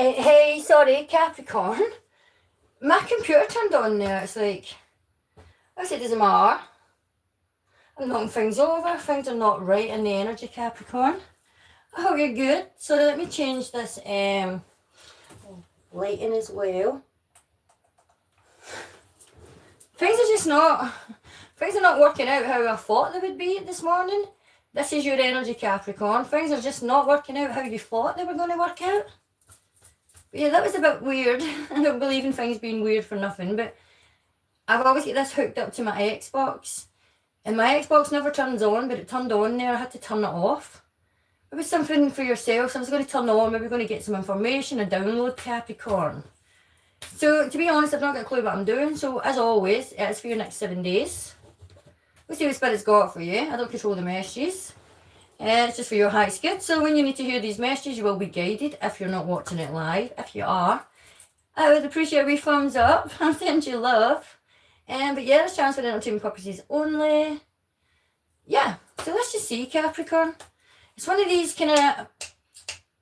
Hey, sorry, Capricorn. My computer turned on there. It's like, I said, it doesn't matter. I'm knocking things over. Things are not right in the energy, Capricorn. I hope you're good. So let me change this lighting as well. Things are not working out how I thought they would be this morning. This is your energy, Capricorn. Things are just not working out how you thought they were going to work out. But yeah, that was a bit weird. I don't believe in things being weird for nothing, but I've always got this hooked up to my Xbox. And my Xbox never turns on, but it turned on there. I had to turn it off. It was something for yourself, so I was going to turn it on. Maybe going to get some information and download, Capricorn. So, to be honest, I've not got a clue what I'm doing. So, as always, it's for your next 7 days. We'll see what Spirit's got for you. I don't control the messages. It's just for your highest good. So, when you need to hear these messages, you will be guided if you're not watching it live. If you are, I would appreciate a wee thumbs up. I'll send you love. But yeah, there's chance for entertainment purposes only. Yeah, so let's just see, Capricorn. It's one of these kind of,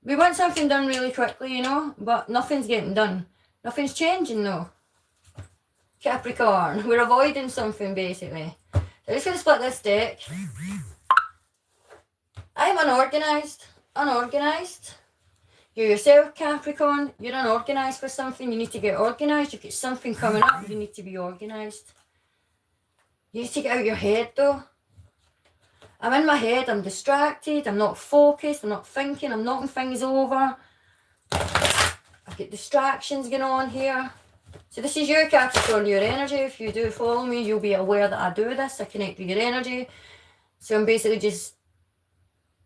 we want something done really quickly, you know, but nothing's getting done. Nothing's changing though. Capricorn, we're avoiding something basically. So I'm just going to split this deck. I'm unorganized. You're yourself, Capricorn. You're unorganized for something. You need to get organized. You've got something coming up. You need to be organized. You need to get out of your head though. I'm in my head. I'm distracted. I'm not focused. I'm not thinking. I'm knocking things over. I've got distractions going on here. So this is your Capricorn, your energy. If you do follow me, you'll be aware that I do this. I connect with your energy. So I'm basically just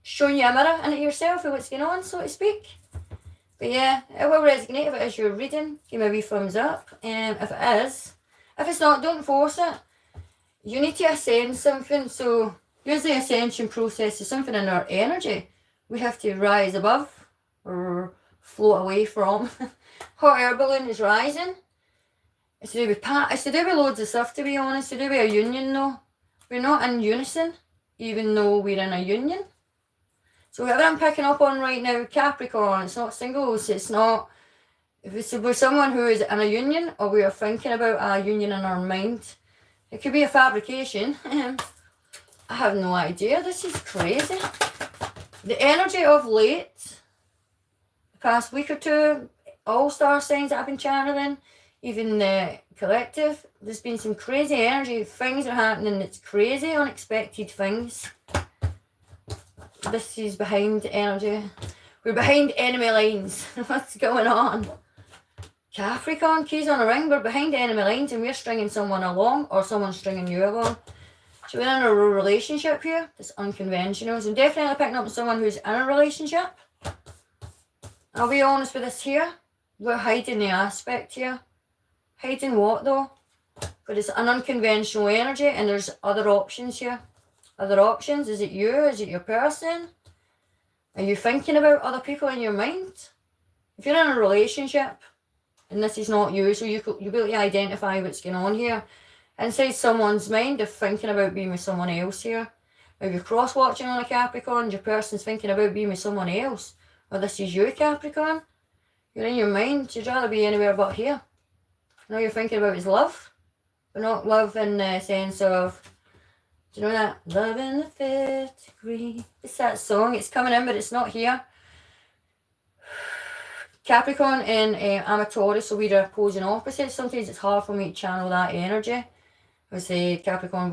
showing you a mirror into yourself of what's going on, so to speak. But yeah, it will resonate if it is your reading. Give me a wee thumbs up. If it is. If it's not, don't force it. You need to ascend something. So here's the ascension process. Is something in our energy we have to rise above or float away from. Hot air balloon is rising. It's to do with loads of stuff, to be honest. It's to do with a union though. We're not in unison, even though we're in a union. So whatever I'm picking up on right now, Capricorn, it's not singles, it's not, if it's with someone who is in a union or we are thinking about a union in our mind, it could be a fabrication. I have no idea, this is crazy. The energy of late, the past week or two, all-star signs that I've been channeling, even the collective, there's been some crazy energy, things are happening, it's crazy, unexpected things. This is behind energy. We're behind enemy lines. What's going on? Capricorn, keys on a ring. We're behind enemy lines and we're stringing someone along or someone's stringing you along. So we're in a relationship here. It's unconventional. So I'm definitely picking up someone who's in a relationship. I'll be honest with this here. We're hiding the aspect here. Hiding what though? But it's an unconventional energy and there's other options here. Other options? Is it you? Is it your person? Are you thinking about other people in your mind? If you're in a relationship and this is not you, so you'll be able to identify what's going on here. Inside someone's mind, they're thinking about being with someone else here. If you're cross-watching on a Capricorn, your person's thinking about being with someone else. Or this is you, Capricorn. You're in your mind, you'd rather be anywhere but here. All you're thinking about is love. But not love in the sense of, do you know that? Love in the fifth degree. It's that song. It's coming in, but it's not here. Capricorn and I'm a Taurus, so we're opposing opposites. Sometimes it's hard for me to channel that energy. I say Capricorn,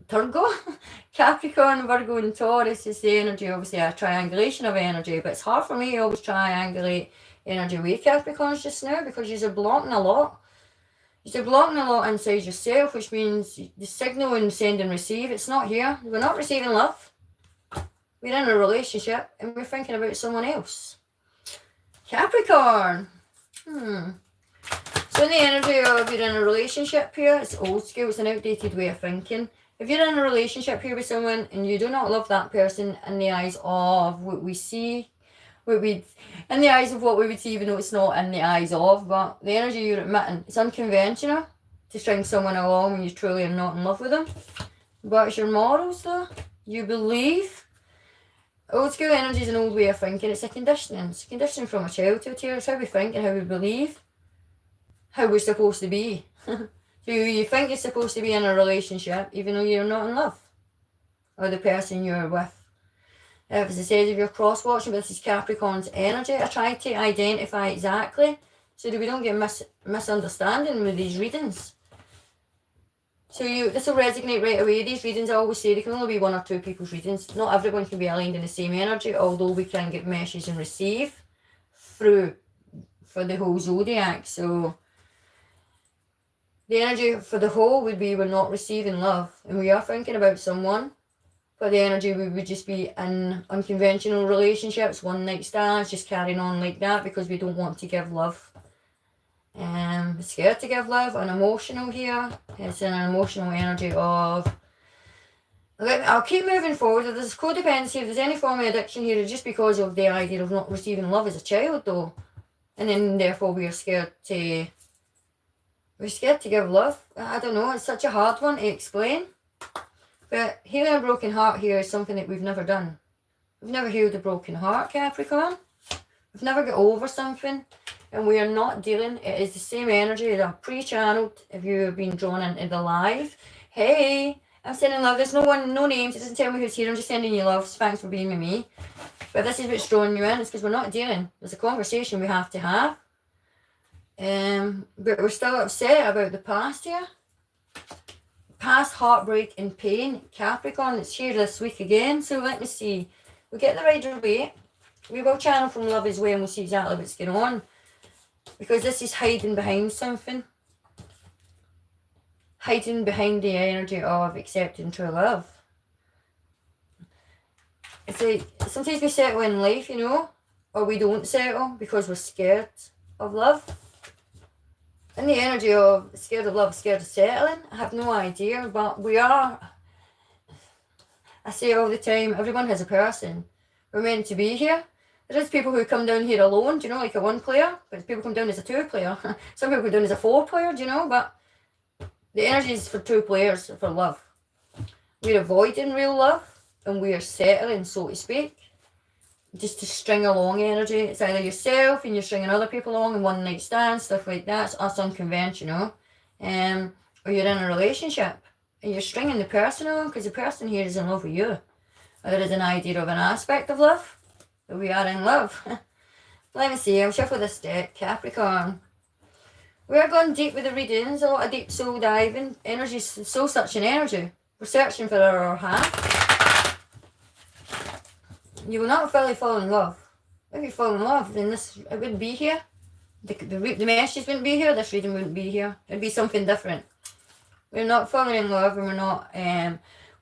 Turgo. Capricorn, Virgo, and Taurus is the energy, obviously a triangulation of energy, but it's hard for me to always triangulate energy with Capricorns just now because you're blocking a lot. You're blocking a lot inside yourself, which means the signal and send and receive, it's not here. We're not receiving love. We're in a relationship and we're thinking about someone else. Capricorn. So in the energy of you're in a relationship here, it's old school, it's an outdated way of thinking. If you're in a relationship here with someone and you do not love that person in the eyes of what we see, in the eyes of what we would see, even though it's not in the eyes of, but the energy you're emitting, it's unconventional to string someone along when you truly are not in love with them. But it's your morals though. You believe Old school energy is an old way of thinking. It's a conditioning. It's a conditioning from a childhood here. It's how we think and how we believe, how we're supposed to be. So you think you're supposed to be in a relationship even though you're not in love, or the person you're with. As I said, if you're cross-watching, this is Capricorn's energy. I try to identify exactly so that we don't get misunderstanding with these readings. So this will resonate right away. These readings, I always say, they can only be one or two people's readings. Not everyone can be aligned in the same energy, although we can get messages and receive through for the whole zodiac. So the energy for the whole would be we're not receiving love and we are thinking about someone. For the energy, we would just be in unconventional relationships, one night stands, just carrying on like that because we don't want to give love. Scared to give love, unemotional here. It's an emotional energy of... I'll keep moving forward. If there's codependency, if there's any form of addiction here, it's just because of the idea of not receiving love as a child though. And then therefore we're scared to give love. I don't know, it's such a hard one to explain. But healing a broken heart here is something that we've never done. We've never healed a broken heart, Capricorn. We've never got over something. And we are not dealing, it is the same energy that I've pre-channeled if you have been drawn into the live. Hey, I'm sending love. There's no names. It doesn't tell me who's here. I'm just sending you love. Thanks for being with me. But this is what's drawing you in. It's because we're not dealing. There's a conversation we have to have. But we're still upset about the past here. Past heartbreak and pain. Capricorn, it's here this week again. So let me see. We get the rider weight. We will channel from love as well and we'll see exactly what's going on. Because this is hiding behind something. Hiding behind the energy of accepting true love. It's like, sometimes we settle in life, you know, or we don't settle because we're scared of love. And the energy of scared of love, scared of settling, I have no idea, but we are, I say all the time, everyone has a person. We're meant to be here. There is people who come down here alone, do you know, like a one player, but people come down as a two player. Some people come down as a four player, do you know, but the energy is for two players, for love. We're avoiding real love, and we are settling, so to speak, just to string along energy. It's either yourself and you're stringing other people along in one night stand, stuff like that. It's us unconventional. Or you're in a relationship and you're stringing the person along because the person here is in love with you. Or there is an idea of an aspect of love, that we are in love. Let me see, I'll shuffle this deck. Capricorn. We're going deep with the readings, a lot of deep soul diving. Energy, soul searching energy. We're searching for our half. You will not fully fall in love. If you fall in love, then it wouldn't be here. The messages wouldn't be here, this reading wouldn't be here. It'd be something different. We're not falling in love and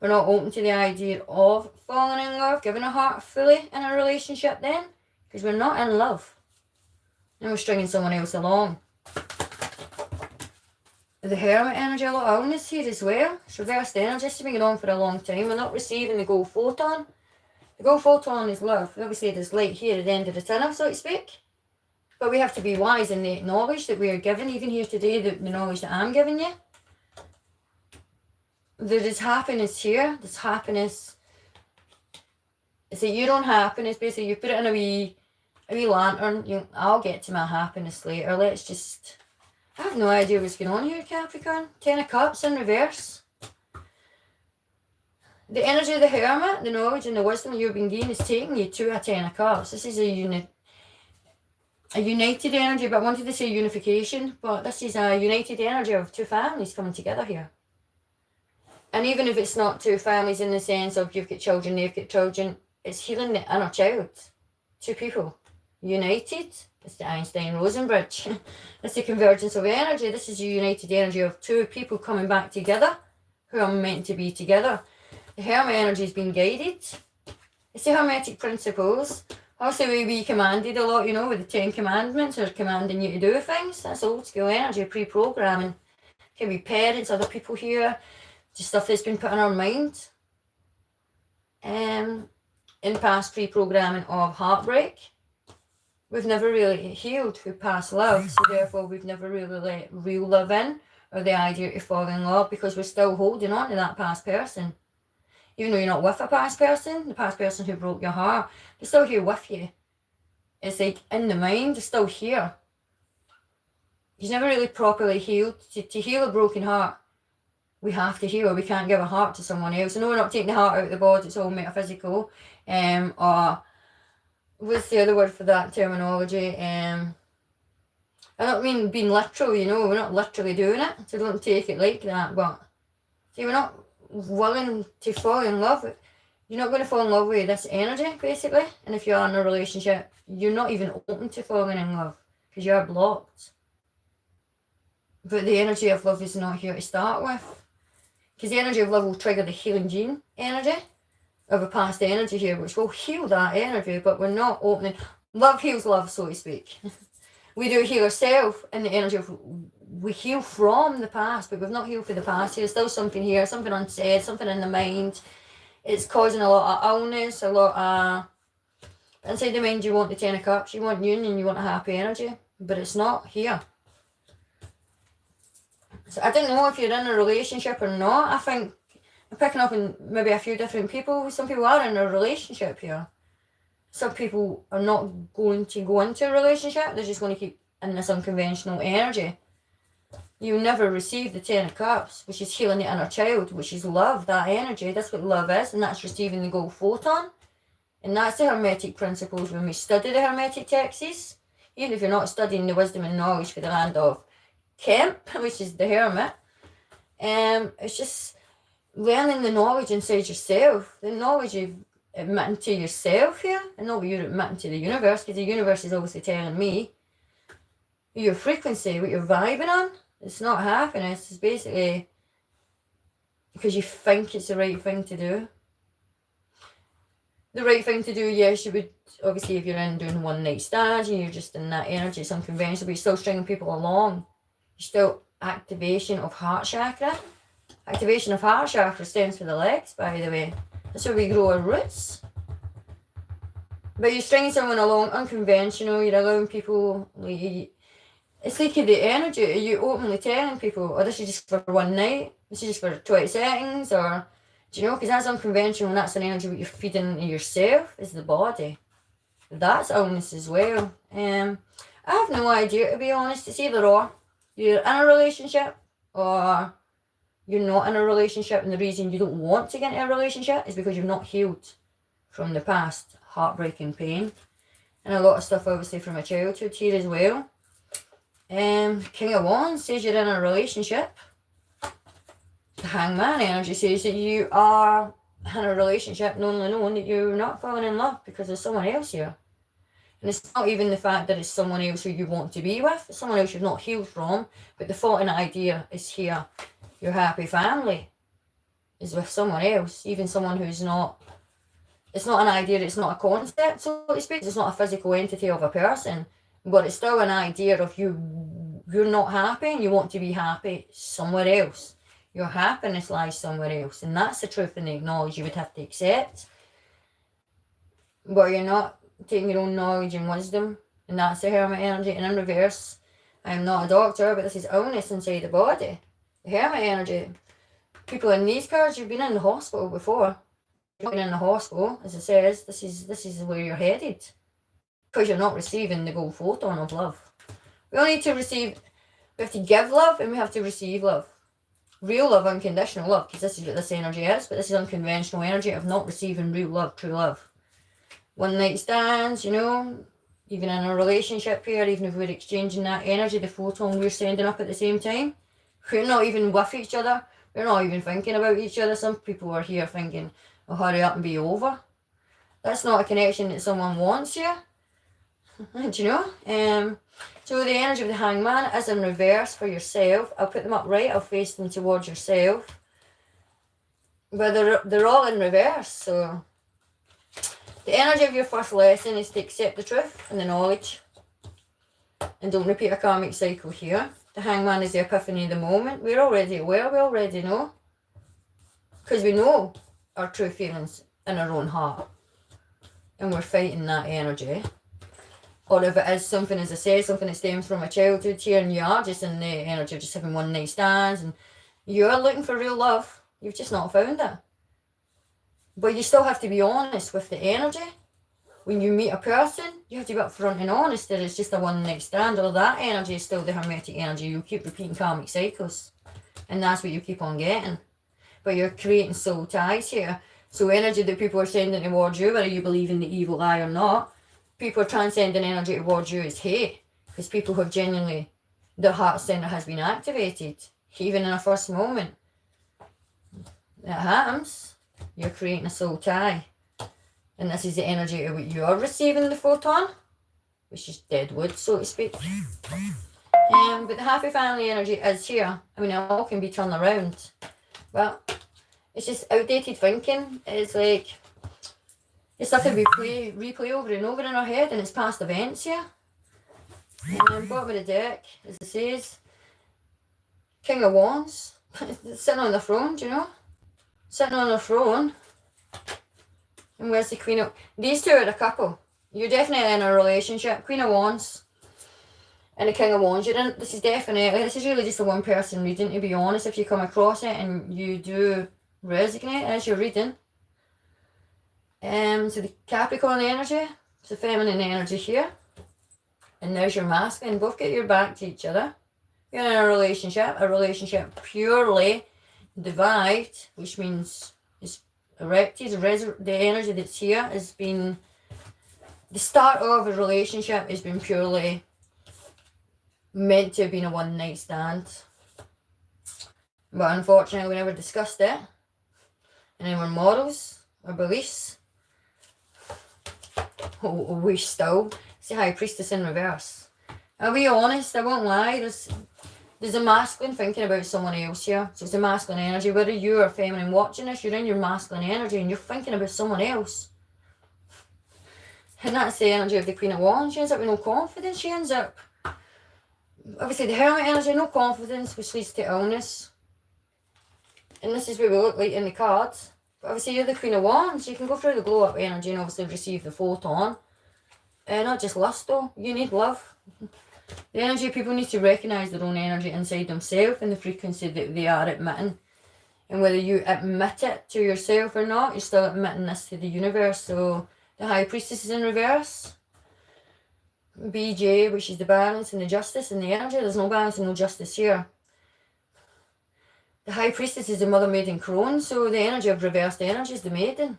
we're not open to the idea of falling in love, giving a heart fully in a relationship then. Because we're not in love. And we're stringing someone else along. The Hermit energy, a lot of illness here as well. It's reversed energy, it's been going on for a long time. We're not receiving the gold photon. The gold photon is love. Obviously there's light here at the end of the tunnel, so to speak. But we have to be wise in the knowledge that we are given, even here today, the knowledge that I'm giving you. There is happiness here. There's happiness. It's your own happiness. Basically, you put it in a wee lantern. I'll get to my happiness later. Let's just... I have no idea what's going on here, Capricorn. 10 of Cups in reverse. The energy of the Hermit, the knowledge and the wisdom you've been gained is taking you to a 10 of Cups. This is a united energy, but I wanted to say unification. But this is a united energy of two families coming together here. And even if it's not two families in the sense of you've got children, they've got children, it's healing the inner child. Two people united. It's the Einstein-Rosen bridge. It's the convergence of energy. This is a united energy of two people coming back together who are meant to be together. The Hermit energy has been guided. It's the Hermetic principles. Also, we be commanded a lot, you know, with the 10 commandments are commanding you to do things. That's old school energy, pre-programming. Can be parents, other people here, just stuff that's been put in our mind. In past pre-programming of heartbreak. We've never really healed through past love, so therefore we've never really let real love in, or the idea to fall in love, because we're still holding on to that past person. Even though you're not with a past person, the past person who broke your heart, they're still here with you. It's like in the mind, they're still here. He's never really properly healed. To heal a broken heart, we have to heal. We can't give a heart to someone else. I know we're not taking the heart out of the body, it's all metaphysical. Or what's the other word for that terminology? I don't mean being literal, you know, we're not literally doing it, so don't take it like that, but see, we're not willing to fall in love. You're not going to fall in love with this energy, basically, and if you're in a relationship, you're not even open to falling in love, because you're blocked. But the energy of love is not here to start with, because the energy of love will trigger the healing gene energy of a past energy here, which will heal that energy, but we're not opening. Love heals love, so to speak. We do heal ourselves in the energy of, we heal from the past, but we've not healed for the past. There's still something here, something unsaid, something in the mind. It's causing a lot of illness, a lot of, inside the mind you want the 10 of cups, you want union, you want a happy energy, but it's not here. So I don't know if you're in a relationship or not. I think I'm picking up on maybe a few different people. Some people are in a relationship here. Some people are not going to go into a relationship. They're just going to keep in this unconventional energy. You never receive the 10 of cups, which is healing the inner child, which is love, that energy. That's what love is, and that's receiving the gold photon. And that's the Hermetic principles when we study the Hermetic texts. Even if you're not studying the wisdom and knowledge for the land of Kemp, which is the Hermit, it's just learning the knowledge inside yourself, the knowledge of admitting to yourself here, and not what you're admitting to the universe, because the universe is obviously telling me your frequency, what you're vibing on. It's not happiness, it's basically because you think it's the right thing to do. The right thing to do, yes, you would, obviously, if you're in doing one night stands and you're just in that energy, it's unconventional, but you're still stringing people along. You're still activation of heart chakra. Activation of heart chakra stems for the legs, by the way. That's where we grow our roots. But you're stringing someone along, unconventional, you're allowing people, it's like the energy, you're openly telling people, oh, this is just for one night, this is just for 20 seconds, or, do you know, because that's unconventional, and that's an energy what you're feeding into yourself, is the body. That's illness as well. I have no idea, to be honest. It's either or. You're in a relationship, or you're not in a relationship, and the reason you don't want to get into a relationship is because you've not healed from the past heartbreaking pain, and a lot of stuff obviously from a childhood here as well. King of Wands says you're in a relationship. The Hangman energy says that you are in a relationship, knowing that you're not falling in love because there's someone else here. And it's not even the fact that it's someone else who you want to be with, it's someone else you've not healed from, but the thought and idea is here. Your happy family is with someone else, even someone who's not, it's not an idea, it's not a concept, so to speak, it's not a physical entity of a person, but it's still an idea of you're not happy and you want to be happy somewhere else. Your happiness lies somewhere else, and that's the truth and the knowledge you would have to accept. But you're not taking your own knowledge and wisdom, and that's the Hermit energy. And in reverse, I'm not a doctor, but this is illness inside the body. The Hermit energy. People in these cards, you've been in the hospital before. You've been in the hospital, as it says, this is where you're headed. Because you're not receiving the gold photon of love. We all need to receive, we have to give love and we have to receive love. Real love, unconditional love, because this is what this energy is, but this is unconventional energy of not receiving real love, true love. One night stands, you know, even in a relationship here, even if we're exchanging that energy, the photon we're sending up at the same time, we're not even with each other, we're not even thinking about each other. Some people are here thinking, oh, hurry up and be over. That's not a connection that someone wants you. Do you know? So the energy of the Hangman is in reverse for yourself. I'll put them up right, I'll face them towards yourself. But they're all in reverse, so the energy of your first lesson is to accept the truth and the knowledge. And don't repeat a karmic cycle here. The Hangman is the epiphany of the moment. We're already aware, we already know. Because we know our true feelings in our own heart. And we're fighting that energy. Or if it is something, as I said, something that stems from a childhood here, and you are just in the energy of just having one night stands, and you're looking for real love, you've just not found it. But you still have to be honest with the energy. When you meet a person, you have to be upfront and honest that it's just a one night stand, or that energy is still the hermetic energy. You keep repeating karmic cycles, and that's what you keep on getting. But you're creating soul ties here. So energy that people are sending towards you, whether you believe in the evil eye or not, people are transcending energy towards you as hate, because people have genuinely, their heart center has been activated, even in a first moment. That happens. You're creating a soul tie. And this is the energy of what you're receiving, the photon, which is dead wood, so to speak. But the happy family energy is here. I mean, it all can be turned around. But it's just outdated thinking. It's like, it's stuff that we replay over and over in our head, and it's past events here. Bottom of the deck, as it says, King of Wands, sitting on the throne, do you know? Sitting on the throne. And where's the Queen of... These two are the couple. You're definitely in a relationship. Queen of Wands and the King of Wands. You're in... This is really just a one person reading, to be honest. If you come across it and you do resonate as you're reading. So the Capricorn energy, it's the feminine energy here. And there's your masculine. Both get your back to each other. You're in a relationship purely derived, which means it's erected. The energy that's here has been, the start of a relationship has been purely meant to have been a one night stand. But unfortunately we never discussed it. And then our morals, our beliefs, we still, it's the High Priestess in reverse. I'll be honest, I won't lie, there's a masculine thinking about someone else here. So it's the masculine energy. Whether you are feminine watching this, you're in your masculine energy and you're thinking about someone else. And that's the energy of the Queen of Wands. She ends up with no confidence. She ends up, obviously the Hermit energy, no confidence, which leads to illness. And this is what we look like in the cards. But obviously you're the Queen of Wands. You can go through the glow up energy and obviously receive the photon. Not just lust though. You need love. The energy, people need to recognise their own energy inside themselves and the frequency that they are admitting. And whether you admit it to yourself or not, you're still admitting this to the universe. So the High Priestess is in reverse. BJ, which is the balance and the justice and the energy. There's no balance and no justice here. The High Priestess is the Mother Maiden Crone, so the energy of reversed energy is the Maiden.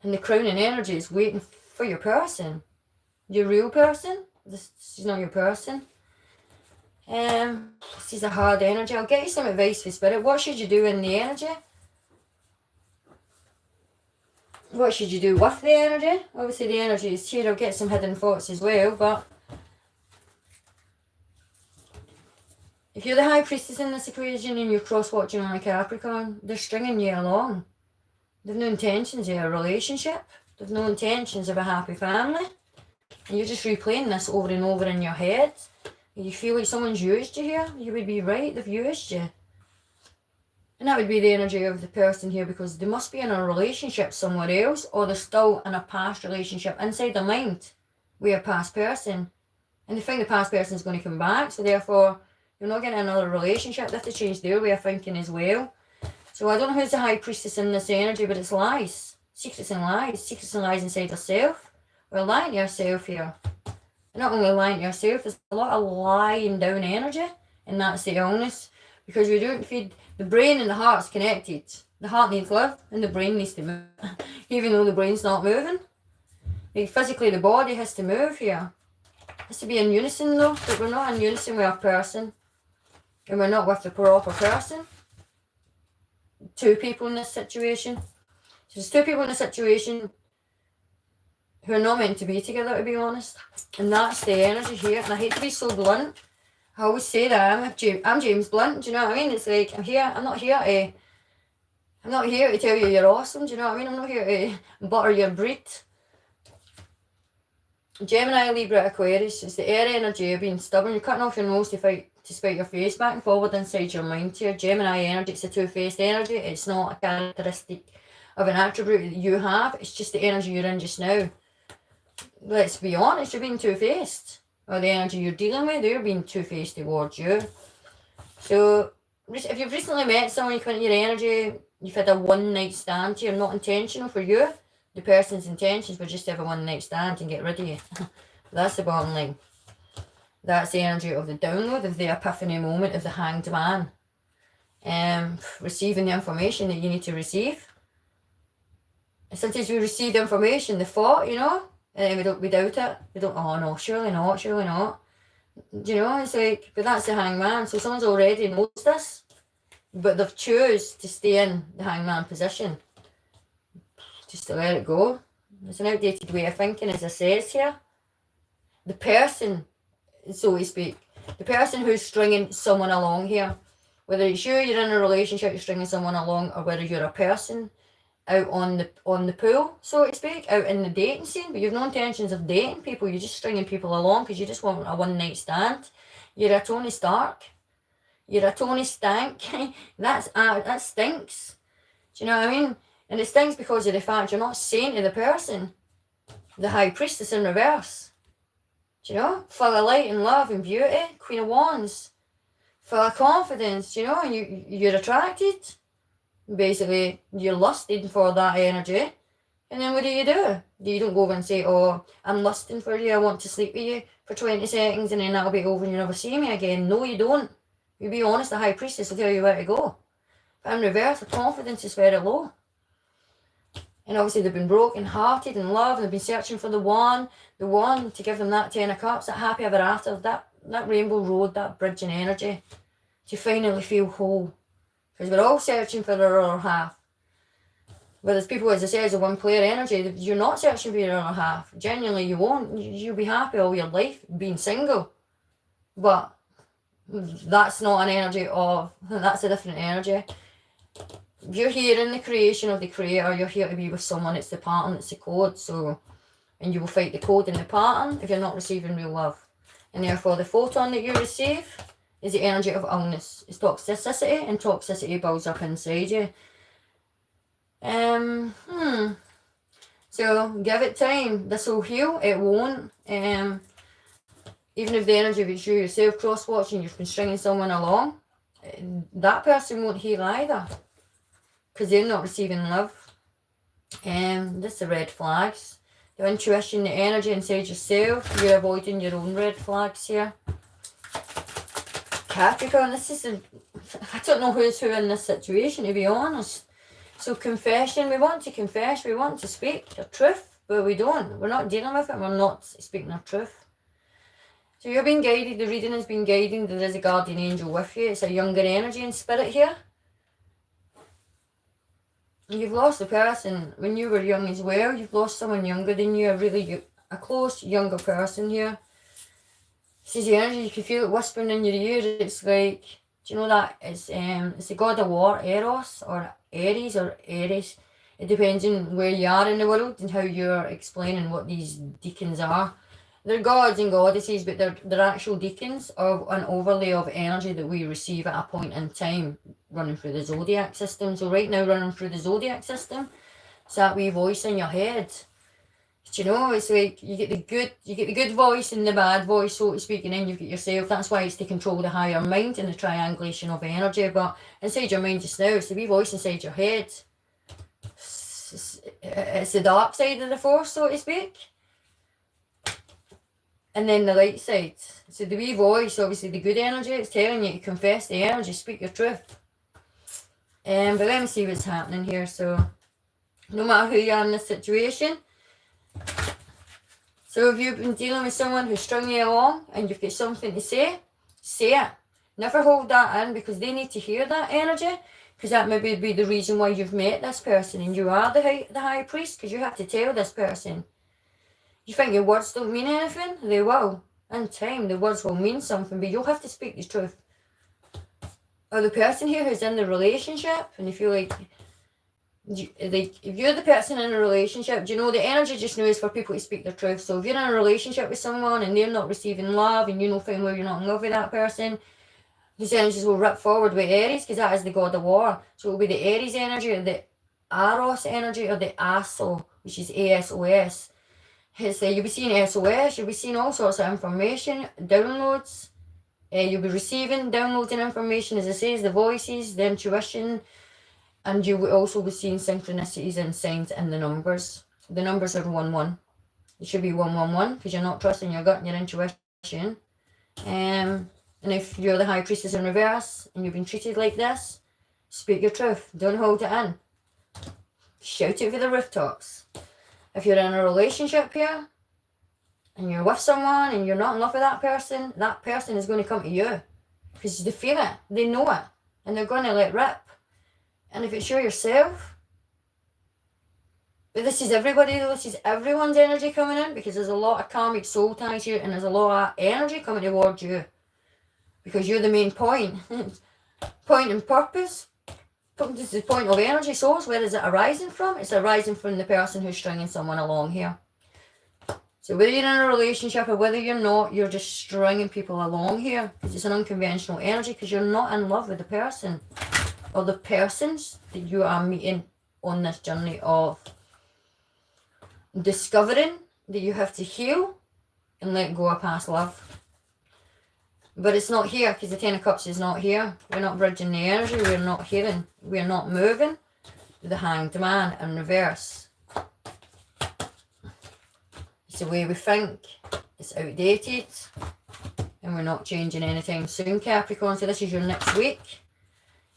And the crowning energy is waiting for your person. Your real person. This is not your person. This is a hard energy. I'll get you some advice for Spirit. What should you do in the energy? What should you do with the energy? Obviously the energy is here. I'll get some hidden thoughts as well, but if you're the High Priestess in this equation and you're cross-watching on a Capricorn, they're stringing you along. They've no intentions of a relationship. They've no intentions of a happy family. And you're just replaying this over and over in your head. And you feel like someone's used you here. You would be right, they've used you. And that would be the energy of the person here, because they must be in a relationship somewhere else, or they're still in a past relationship inside their mind with a past person. And they think the past person is going to come back, so therefore you're not getting another relationship. They have to change their way of thinking as well. So I don't know who's the High Priestess in this energy, but it's lies. Secrets and lies. Secrets and lies inside herself. We're lying to yourself here. And not only lying to yourself, there's a lot of lying down energy, and that's the illness. Because we don't feed, the brain and the heart's connected. The heart needs love and the brain needs to move. Even though the brain's not moving. Like physically the body has to move here. It has to be in unison though, but we're not in unison with our person. And we're not with the proper person. Two people in this situation. So there's two people in this situation who are not meant to be together, to be honest. And that's the energy here. And I hate to be so blunt. I always say that I'm James Blunt, do you know what I mean? It's like, I'm not here to tell you you're awesome, do you know what I mean? I'm not here to butter your bread. Gemini, Libra, Aquarius, it's the air energy of being stubborn. You're cutting off your nose to spite your face back and forward inside your mind here. Gemini energy, it's a two-faced energy. It's not a characteristic of an attribute that you have. It's just the energy you're in just now. Let's be honest, you're being two-faced. Or the energy you're dealing with, they're being two-faced towards you. So, if you've recently met someone, you come into your energy, You've had a one night stand here, not intentional for you. The person's intentions were just to have a one night stand and get rid of you. That's the bottom line. That's the energy of the download, of the epiphany moment, of the hanged man. Receiving the information that you need to receive. And sometimes we receive the information, the thought, you know, and then we doubt it. We don't, oh no, surely not, surely not. You know, it's like, but that's the hangman. So someone's already knows this, but they've choose to stay in the hangman position. Just to let it go. It's an outdated way of thinking, as I says here. The person, so to speak, the person who's stringing someone along here, whether it's you're in a relationship, you're stringing someone along, or whether you're a person out on the pool, so to speak, out in the dating scene, but you've no intentions of dating people, you're just stringing people along because you just want a one night stand. You're a Tony Stark. You're a Tony Stank. That stinks. Do you know what I mean? And it stinks because of the fact you're not saying to the person, the High Priestess in reverse. Do you know? Full of light and love and beauty, Queen of Wands. Full of confidence, you know, and you're attracted. Basically, you're lusting for that energy. And then what do? You don't go over and say, oh, I'm lusting for you, I want to sleep with you for 20 seconds and then that'll be over and you never see me again. No, you don't. You be honest, the High Priestess will tell you where to go. But in reverse, the confidence is very low. And obviously they've been broken hearted in love, and they've been searching for the one to give them that 10 of cups, that happy ever after, that rainbow road, that bridging energy, to finally feel whole. Because we're all searching for our other half. But there's people, as I say, as a one player energy, you're not searching for your other half. Genuinely, you won't. You'll be happy all your life being single. But that's not an energy of, that's a different energy. You're here in the creation of the creator, you're here to be with someone, it's the pattern, it's the code, so, and you will fight the code and the pattern if you're not receiving real love. And therefore the photon that you receive is the energy of illness. It's toxicity, and toxicity builds up inside you. So give it time, this will heal, it won't. Even if the energy of you yourself cross-watching, you've been stringing someone along, that person won't heal either. Because they're not receiving love. This is the red flags. The intuition, the energy inside yourself. You're avoiding your own red flags here. Capricorn, this is I don't know who's who in this situation, to be honest. So confession, we want to confess, we want to speak the truth, but we don't. We're not dealing with it, we're not speaking the truth. So you're being guided, the reading has been guiding, there is a guardian angel with you. It's a younger energy and spirit here. You've lost a person when you were young as well. You've lost someone younger than you, a close younger person here. This is the energy, you can feel it whispering in your ear. It's like, do you know that? It's the god of war, Eros, or Aries, or Aries. It depends on where you are in the world and how you're explaining what these deacons are. They're gods and goddesses, but they're actual deacons of an overlay of energy that we receive at a point in time running through the zodiac system. So right now running through the zodiac system, it's that wee voice in your head. Do you know, it's like you get the good voice and the bad voice, so to speak, and then you've got yourself. That's why it's to control the higher mind and the triangulation of energy. But inside your mind just now, it's the wee voice inside your head. It's the dark side of the force, so to speak. And then the light side. So the wee voice, obviously the good energy, it's telling you to confess the energy, speak your truth. But let me see what's happening here. So no matter who you are in this situation. So if you've been dealing with someone who's strung you along and you've got something to say it. Never hold that in, because they need to hear that energy. Because that maybe be the reason why you've met this person and you are the high priest, because you have to tell this person. You think your words don't mean anything? They will. In time, the words will mean something, but you'll have to speak the truth. Or the person here who's in the relationship, and if you're like, if you're the person in a relationship, do you know the energy just now is for people to speak their truth. So if you're in a relationship with someone and they're not receiving love, and you know fine well you're not in love with that person, these energies will rip forward with Aries, because that is the god of war. So it'll be the Aries energy, or the Eros energy, or the ASO, which is ASOS. It's, you'll be seeing SOS, you'll be seeing all sorts of information, downloads. You'll be receiving downloads and information, as I say, the voices, the intuition. And you will also be seeing synchronicities and signs in the numbers. The numbers are 1-1. It should be 1-1-1 because you're not trusting your gut and your intuition. And if you're the High Priestess in reverse and you've been treated like this, speak your truth. Don't hold it in. Shout it for the rooftops. If you're in a relationship here and you're with someone and you're not in love with that person is going to come to you because they feel it, they know it, and they're going to let rip. And if it's you yourself, but this is everybody though, this is everyone's energy coming in because there's a lot of karmic soul ties here and there's a lot of energy coming towards you because you're the main point. Point and purpose. This is the point of energy source. Where is it arising from? It's arising from the person who's stringing someone along here. So whether you're in a relationship or whether you're not, you're just stringing people along here because it's an unconventional energy because you're not in love with the person or the persons that you are meeting on this journey of discovering that you have to heal and let go of past love. But it's not here because the Ten of Cups is not here. We're not bridging the energy. We're not healing. We're not moving. The Hanged Man in reverse. It's the way we think. It's outdated. And we're not changing anytime soon, Capricorn. So this is your next week.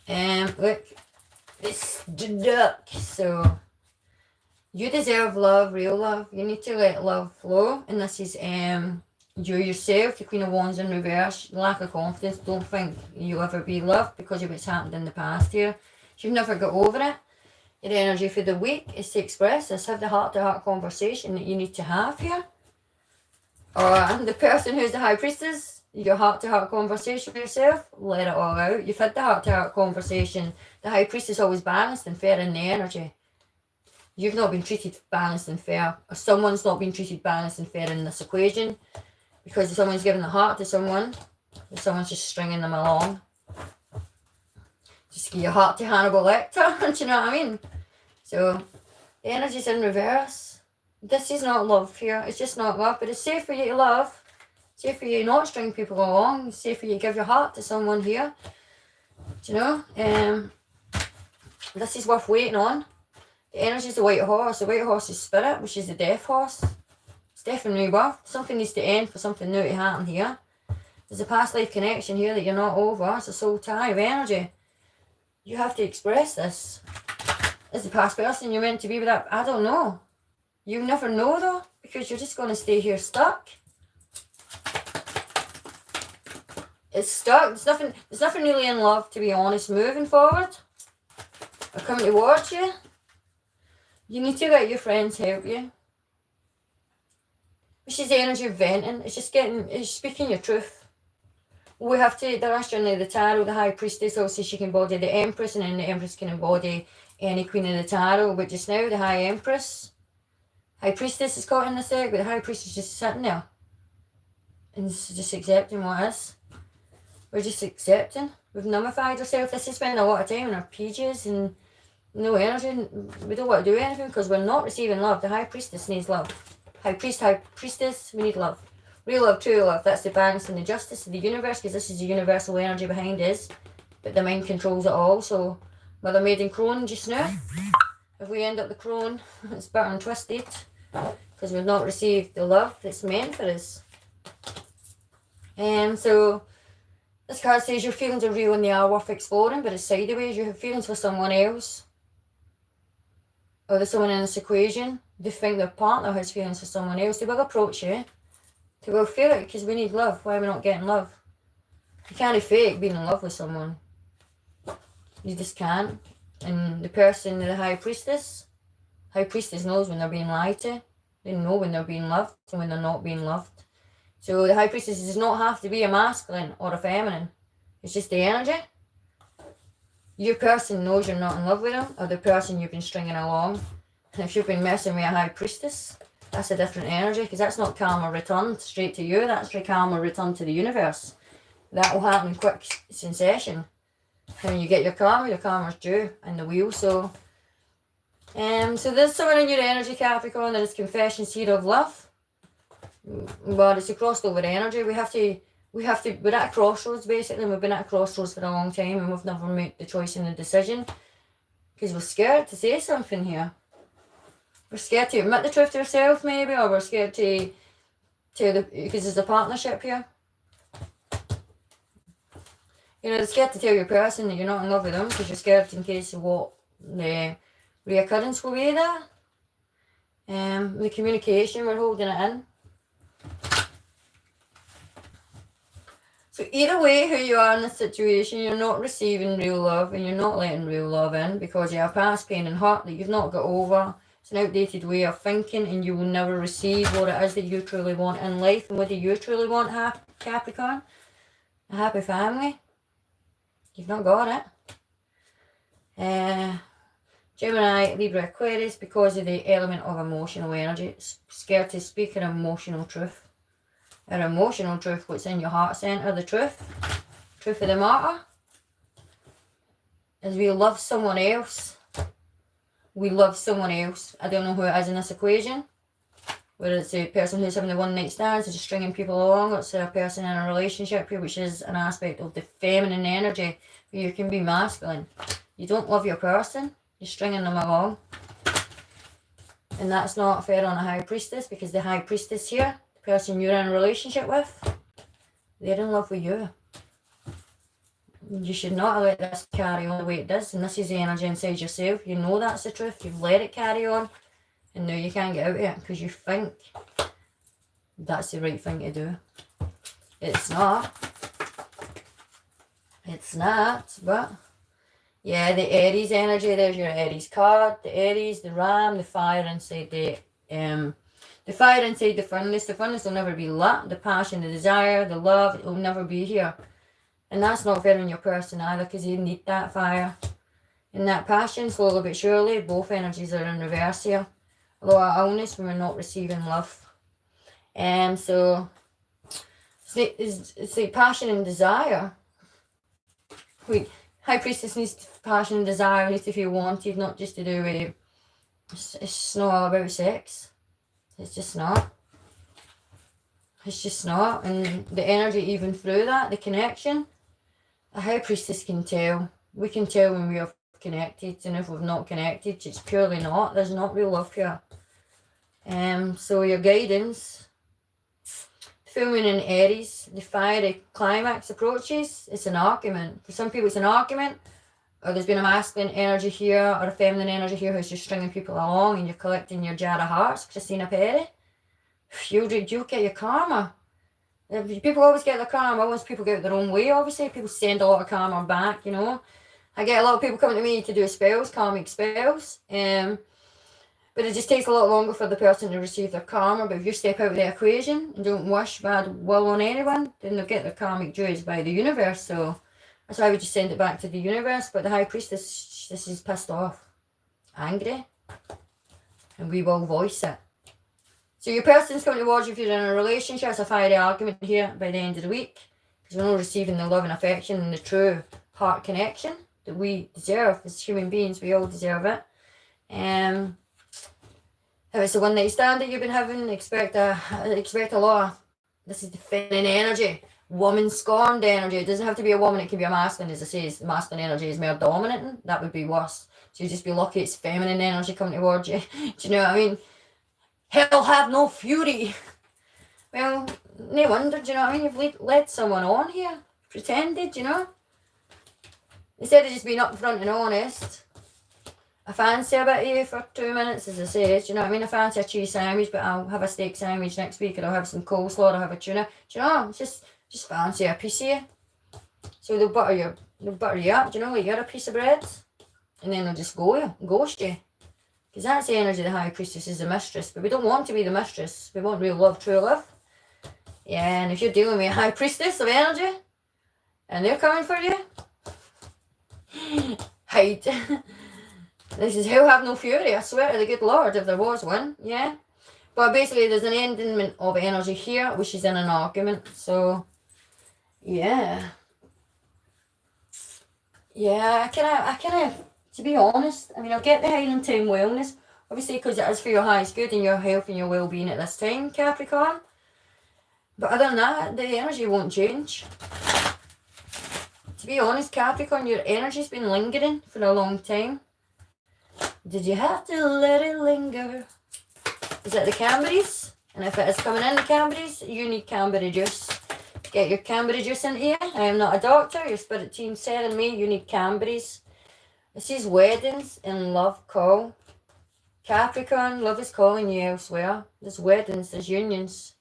Look. It's the duck. So you deserve love, real love. You need to let love flow. And this is you yourself, the Queen of Wands in reverse, lack of confidence. Don't think you'll ever be loved because of what's happened in the past here. You've never got over it. Your energy for the week is to express this. Have the heart-to-heart conversation that you need to have here. Or the person who's the High Priestess, your heart-to-heart conversation with yourself, let it all out. You've had the heart-to-heart conversation. The High Priestess is always balanced and fair in the energy. You've not been treated balanced and fair. Or someone's not been treated balanced and fair in this equation. Because if someone's giving the heart to someone, someone's just stringing them along. Just give your heart to Hannibal Lecter, do you know what I mean? So, the energy's in reverse. This is not love here, it's just not love, but it's safe for you to love. It's safe for you to not string people along. It's safe for you to give your heart to someone here. Do you know? This is worth waiting on. The energy's the White Horse. The White Horse is spirit, which is the Death Horse. It's death and rebirth. Something needs to end for something new to happen here. There's a past life connection here that you're not over. It's a soul tie of energy. You have to express this. Is the past person you're meant to be with that? I don't know. You never know though, because you're just going to stay here stuck. It's stuck. There's nothing really in love, to be honest, moving forward. Or coming towards you. You need to let your friends help you. Which is the energy of venting. It's speaking your truth. We have to, the last journey of the tarot, the High Priestess, also she can embody the Empress, and then the Empress can embody any Queen of the Tarot. But just now, the High Empress, High Priestess is caught in the deck, but the High Priestess is just sitting there. And just accepting what is. We're just accepting. We've nullified ourselves. This has spent a lot of time in our pages and no energy. We don't want to do anything because we're not receiving love. The High Priestess needs love. High Priestess, we need love. Real love, true love. That's the balance and the justice of the universe, because this is the universal energy behind us. But the mind controls it all. So, Mother Maiden Crone just now. If we end up the crone, it's bitter and twisted. Because we've not received the love that's meant for us. And so, this card says your feelings are real and they are worth exploring, but it's sideways. You have feelings for someone else. Or there's someone in this equation. They think their partner has feelings for someone else. They will approach you. They will feel it because we need love. Why are we not getting love? You can't fake being in love with someone. You just can't. And the person, the High Priestess knows when they're being lied to. They know when they're being loved and when they're not being loved. So the High Priestess does not have to be a masculine or a feminine. It's just the energy. Your person knows you're not in love with them, or the person you've been stringing along. And if you've been messing with a High Priestess, that's a different energy, because that's not karma returned straight to you. That's the karma returned to the universe. That will happen in quick succession. When you get your karma's due in the wheel. So there's someone in your energy, Capricorn, that is confessions here of love. But it's a crossover energy. We're at a crossroads basically. We've been at a crossroads for a long time and we've never made the choice and the decision. Because we're scared to say something here. We're scared to admit the truth to ourselves, maybe, or we're scared to because there's a partnership here. You know, you're scared to tell your person that you're not in love with them because you're scared in case of what the reoccurrence will be there. The communication, we're holding it in. So either way, who you are in this situation, you're not receiving real love and you're not letting real love in because you have past pain and hurt that you've not got over. It's an outdated way of thinking and you will never receive what it is that you truly want in life. And what do you truly want, Capricorn? A happy family. You've not got it. Gemini, Libra, Aquarius, because of the element of emotional energy. It's scared to speak an emotional truth. An emotional truth, what's in your heart centre, the truth of the matter, is we love someone else. We love someone else. I don't know who it is in this equation. Whether it's a person who's having the one night stands, just stringing people along, or it's a person in a relationship here, which is an aspect of the feminine energy, where you can be masculine. You don't love your person, you're stringing them along. And that's not fair on a High Priestess, because the High Priestess here, the person you're in a relationship with, they're in love with you. You should not let this carry on the way it does, and this is the energy inside yourself. You know that's the truth, you've let it carry on, and now you can't get out of it because you think that's the right thing to do. It's not. It's not, but yeah, the Aries energy, there's your Aries card. The Aries, the Ram, the fire inside the fire inside the furnace. The furnace will never be lit. The passion, the desire, the love, it will never be here. And that's not fair on your person either, because you need that fire. And that passion, slowly but surely, both energies are in reverse here. A lot of illness when we're not receiving love. So it's like passion and desire. Wait, High Priestess needs passion and desire, needs to feel wanted, not just to do with, it's not all about sex. It's just not. It's just not. And the energy even through that, the connection, a High Priestess can tell. We can tell when we are connected, and if we've not connected, it's purely not. There's not real love here. So your guidance, full moon in Aries, the fiery climax approaches, it's an argument. For some people it's an argument, or there's been a masculine energy here, or a feminine energy here who's just stringing people along, and you're collecting your jar of hearts, Christina Perry. You'll get your karma. People always get their karma once people get their own way, obviously. People send a lot of karma back, you know. I get a lot of people coming to me to do spells, karmic spells. But it just takes a lot longer for the person to receive their karma. But if you step out of the equation and don't wish bad will on anyone, then they'll get their karmic dues by the universe. So that's why we just send it back to the universe. But the High Priestess, this is pissed off, angry, and we will voice it. So your person's coming towards you if you're in a relationship. It's a fiery argument here by the end of the week, because we're not receiving the love and affection and the true heart connection that we deserve as human beings. We all deserve it. If it's a one night stand that you've been having, expect a lot of, this is the feminine energy, woman scorned energy. It doesn't have to be a woman, it can be a masculine. As I say, the masculine energy is more dominant, that would be worse. So you just be lucky it's feminine energy coming towards you. Do you know what I mean? Hell have no fury. Well, no wonder, do you know what I mean? You've led someone on here, pretended, you know? Instead of just being upfront and honest. I fancy a bit of you for 2 minutes, as I said, do you know what I mean? I fancy a cheese sandwich, but I'll have a steak sandwich next week, and I'll have some coleslaw, I'll have a tuna. Do you know, just fancy a piece of you. So they'll butter you up, do you know, like you're a piece of bread, and then they'll just ghost you. Because that's the energy of the High Priestess, is the mistress, but we don't want to be the mistress. We want real love, true love. Yeah, and if you're dealing with a High Priestess of energy, and they're coming for you, hide. This is hell have no fury, I swear to the good Lord, if there was one, yeah. But basically there's an ending of energy here, which is in an argument, so, yeah. Yeah, I kind of, to be honest, I mean, I'll get the Highland Town Wellness, obviously because it is for your highest good and your health and your well-being at this time, Capricorn. But other than that, the energy won't change. To be honest, Capricorn, your energy's been lingering for a long time. Did you have to let it linger? Is it the cranberries? And if it is coming in the cranberries, you need cranberry juice. Get your cranberry juice into you. I am not a doctor. Your spirit team's telling me you need cranberries. This is weddings and love call. Capricorn, love is calling you elsewhere. There's weddings, there's unions.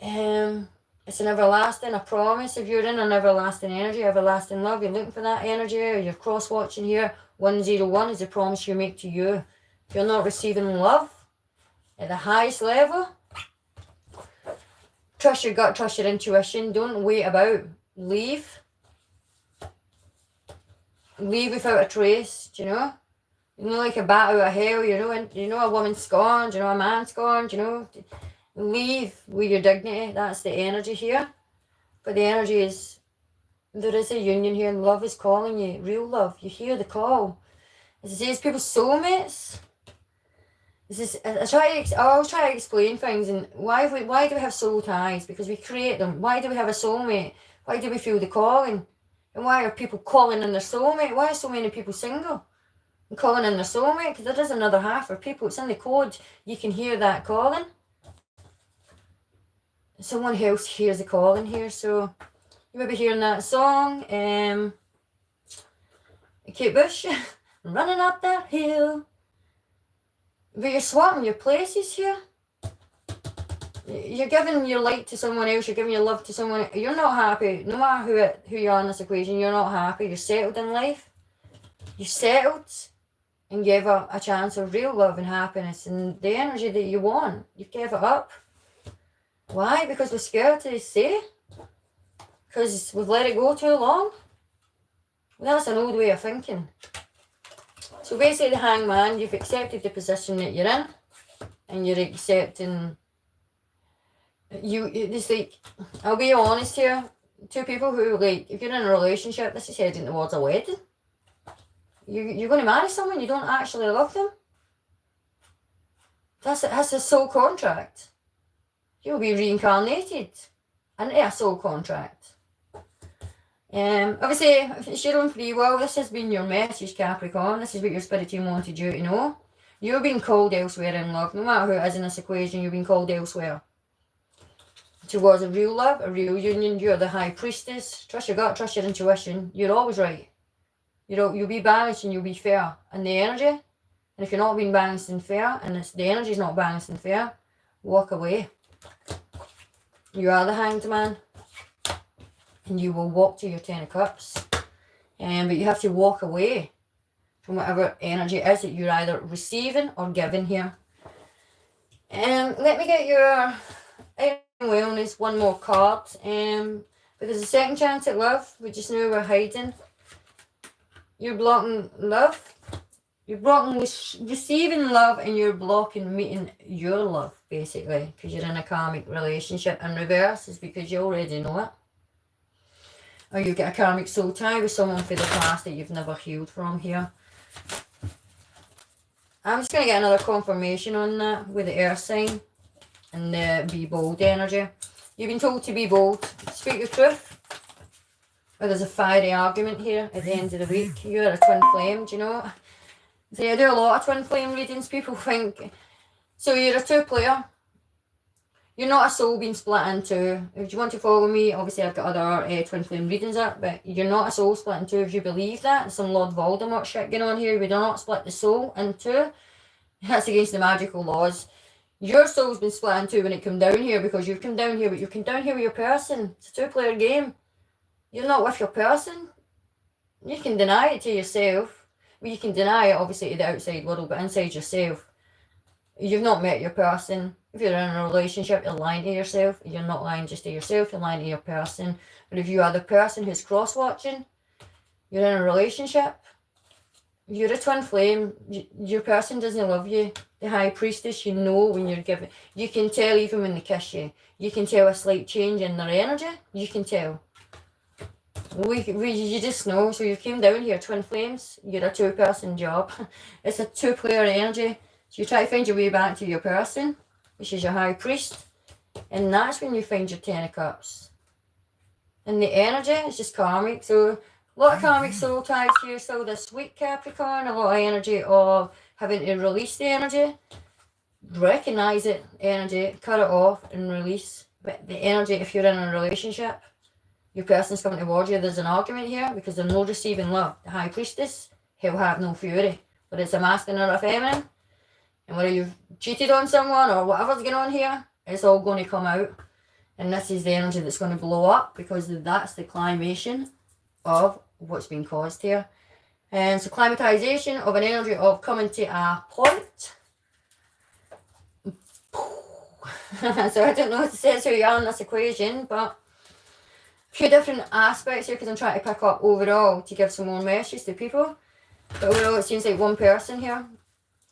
It's an everlasting, a promise. If you're in an everlasting energy, everlasting love, you're looking for that energy, or you're cross-watching here, 101 is a promise you make to you. If you're not receiving love at the highest level, trust your gut, trust your intuition. Don't wait about. Leave. Leave without a trace, do you know? You know, like a bat out of hell, you know a woman's scorned, you know a man's scorned, you know. Leave with your dignity. That's the energy here. But the energy is, there is a union here, and love is calling you. Real love. You hear the call. As it says, people's soulmates. I always try to explain things, and why do we have soul ties? Because we create them. Why do we have a soulmate? Why do we feel the calling? And why are people calling in their soulmate? Why are so many people single and calling in their soulmate? Because there is another half for people. It's in the code. You can hear that calling. Someone else hears the calling here, so you may be hearing that song. Kate Bush, running up that hill. But you're swapping your places here. You're giving your light to someone else. You're giving your love to someone. You're not happy. No matter who you are in this equation, you're not happy. You're settled in life. You're settled and gave up a chance of real love and happiness and the energy that you want. You gave it up. Why? Because we're scared to say? Because we've let it go too long? Well, that's an old way of thinking. So basically, the hangman, you've accepted the position that you're in, and you're accepting. It's like, I'll be honest here, two people who, like, if you're in a relationship, this is heading towards a wedding. You're going to marry someone, you don't actually love them. That's a soul contract. You'll be reincarnated into a soul contract. Obviously, if it's your own free will, this has been your message, Capricorn. This is what your spirit team wanted you to know. You're being called elsewhere in love. No matter who it is in this equation, you're being called elsewhere. Towards a real love, a real union. You're the High Priestess. Trust your gut, trust your intuition. You're always right. You'll be balanced and you'll be fair in the energy. And if you're not being balanced and fair, and the energy is not balanced and fair, walk away. You are the Hanged Man, and you will walk to your 10 of Cups. But you have to walk away from whatever energy it is that you're either receiving or giving here. Let me get your wellness, one more card. But there's a second chance at love. We just know we're hiding. You're blocking love. You're blocking receiving love, and you're blocking meeting your love, basically, because you're in a karmic relationship. In reverse is because you already know it. Or you get a karmic soul tie with someone for the past that you've never healed from here. I'm just going to get another confirmation on that with the earth sign and the be bold energy. You've been told to be bold. Speak your truth. Or there's a fiery argument here at the end of the week. You're a twin flame, do you know? See, I do a lot of twin flame readings. People think, so you're a two-player. You're not a soul being split in two. If you want to follow me, obviously I've got other twin flame readings up, but you're not a soul split in two. If you believe that, there's some Lord Voldemort shit going on here. We do not split the soul in two. That's against the magical laws. Your soul's been split in two when it came down here, because you've come down here, but you've come down here with your person. It's a two-player game. You're not with your person. You can deny it to yourself. Well, you can deny it, obviously, to the outside world, but inside yourself, you've not met your person. If you're in a relationship, you're lying to yourself. You're not lying just to yourself, you're lying to your person. But if you are the person who's cross-watching, you're in a relationship, you're a twin flame, your person doesn't love you. The High Priestess, you know when you're giving. You can tell even when they kiss you. You can tell a slight change in their energy. You can tell. You just know. So you came down here, twin flames. You're a two-person job. It's a two-player energy. So you try to find your way back to your person, which is your High Priest. And that's when you find your 10 of Cups. And the energy is just karmic. So A lot of karmic soul ties here still this week, Capricorn. A lot of energy of having to release the energy. Recognize it, energy, cut it off and release. But the energy, if you're in a relationship, your person's coming towards you, there's an argument here because they're not receiving love. The High Priestess, he'll have no fury. Whether it's a masculine or a feminine, and whether you've cheated on someone or whatever's going on here, it's all going to come out. And this is the energy that's going to blow up because that's the climation of what's been caused here. And so climatization of an energy of coming to a point. So I don't know what to say to you on this equation, but a few different aspects here because I'm trying to pick up overall to give some more messages to people. But overall it seems like one person here,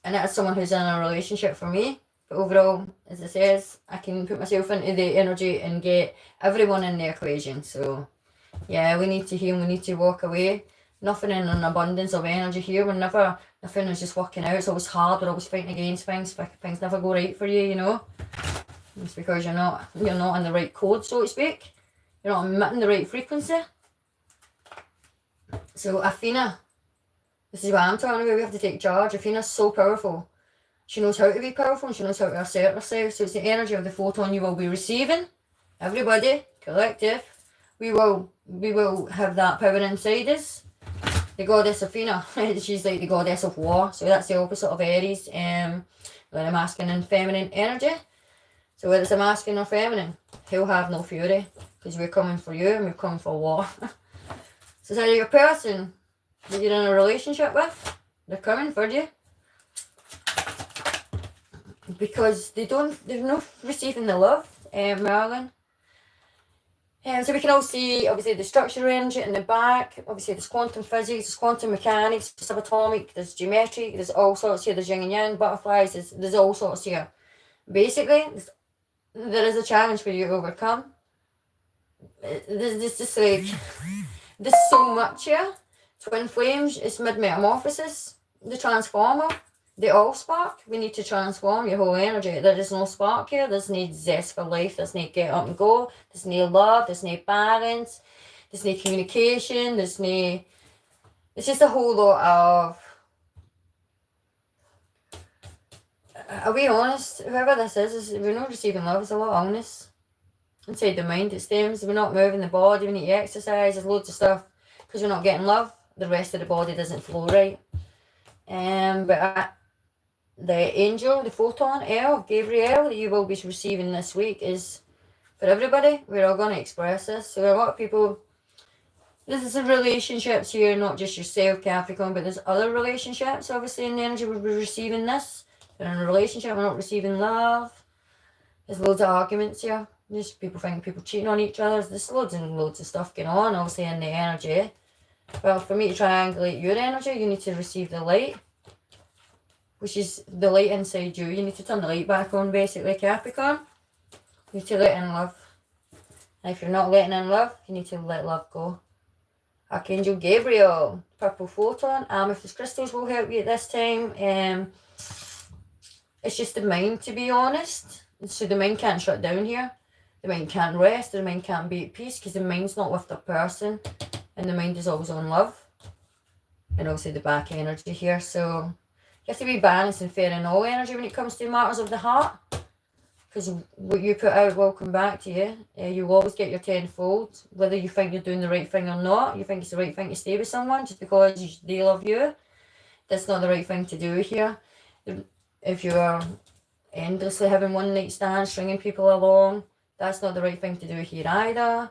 and that's someone who's in a relationship for me. But overall, as it says, I can put myself into the energy and get everyone in the equation. So yeah, we need to heal, we need to walk away. Nothing in an abundance of energy here. Nothing is just working out. It's always hard, we're always fighting against things. Things never go right for you, you know. It's because you're not in the right code, so to speak. You're not emitting the right frequency. So Athena, this is what I'm talking about. We have to take charge. Athena's so powerful. She knows how to be powerful and she knows how to assert herself. So it's the energy of the photon you will be receiving. Everybody, collective, we will have that power inside us. The goddess Athena, she's like the goddess of war. So that's the opposite of Aries, the masculine and feminine energy. So whether it's a masculine or feminine, he'll have no fury because we're coming for you and we're coming for war. So is your person that you're in a relationship with, they're coming for you. Because they're not receiving the love, Merlin. So we can all see, obviously, the structure energy in the back. Obviously, there's quantum physics, there's quantum mechanics, there's subatomic, there's geometric, there's all sorts here. There's yin and yang, butterflies, there's all sorts here. Basically, there is a challenge for you to overcome. There's just like, there's so much here. Twin flames, it's mid-metamorphosis, the transformer. The all spark, we need to transform your whole energy. There is no spark here. There's no zest for life. There's no get up and go. There's no love. There's no balance. There's no communication. It's just a whole lot of... Are we honest? Whoever this is we're not receiving love. There's a lot of illness inside the mind. It stems. We're not moving the body. We need to exercise. There's loads of stuff. Because we're not getting love, the rest of the body doesn't flow right. But the angel, the photon, Gabriel, that you will be receiving this week is for everybody. We're all going to express this. So a lot of people, this is relationships here, not just yourself, Capricorn, but there's other relationships, obviously, in the energy we'll be receiving this. They're in a relationship, we're not receiving love. There's loads of arguments here. There's people thinking people cheating on each other. There's loads and loads of stuff going on, obviously, in the energy. Well, for me to triangulate your energy, you need to receive the light, which is the light inside you. You need to turn the light back on, basically, Capricorn. You need to let in love. And if you're not letting in love, you need to let love go. Archangel Gabriel, purple photon, amethyst crystals will help you at this time. It's just the mind, to be honest. So the mind can't shut down here. The mind can't rest. The mind can't be at peace because the mind's not with the person. And the mind is always on love. And obviously the back energy here. So you have to be balanced and fair in all energy when it comes to matters of the heart. Because what you put out will come back to you. You will always get your tenfold. Whether you think you're doing the right thing or not. You think it's the right thing to stay with someone just because they love you. That's not the right thing to do here. If you're endlessly having one night stands, stringing people along, that's not the right thing to do here either.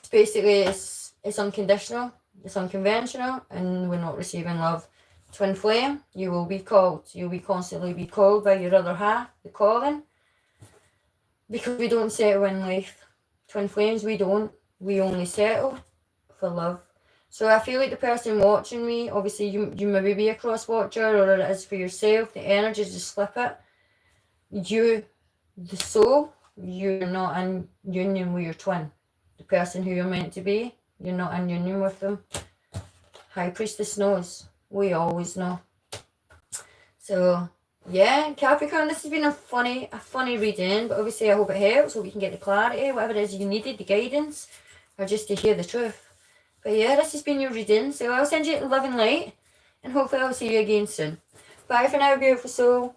Basically, it's unconditional, it's unconventional, and we're not receiving love. Twin flame, you will be called. You'll be constantly be called by your other half, the calling. Because we don't settle in life. Twin flames, we don't. We only settle for love. So I feel like the person watching me, obviously you maybe be a cross watcher, or it is for yourself, the energy, just flip it. You, the soul, you're not in union with your twin. The person who you're meant to be, you're not in union with them. High Priestess knows. We always know. So, yeah, Capricorn, this has been a funny reading, but obviously I hope it helps, so we can get the clarity, whatever it is you needed, the guidance. or just to hear the truth. But yeah, this has been your reading, so I'll send you love and light, and hopefully I'll see you again soon. Bye for now, beautiful soul.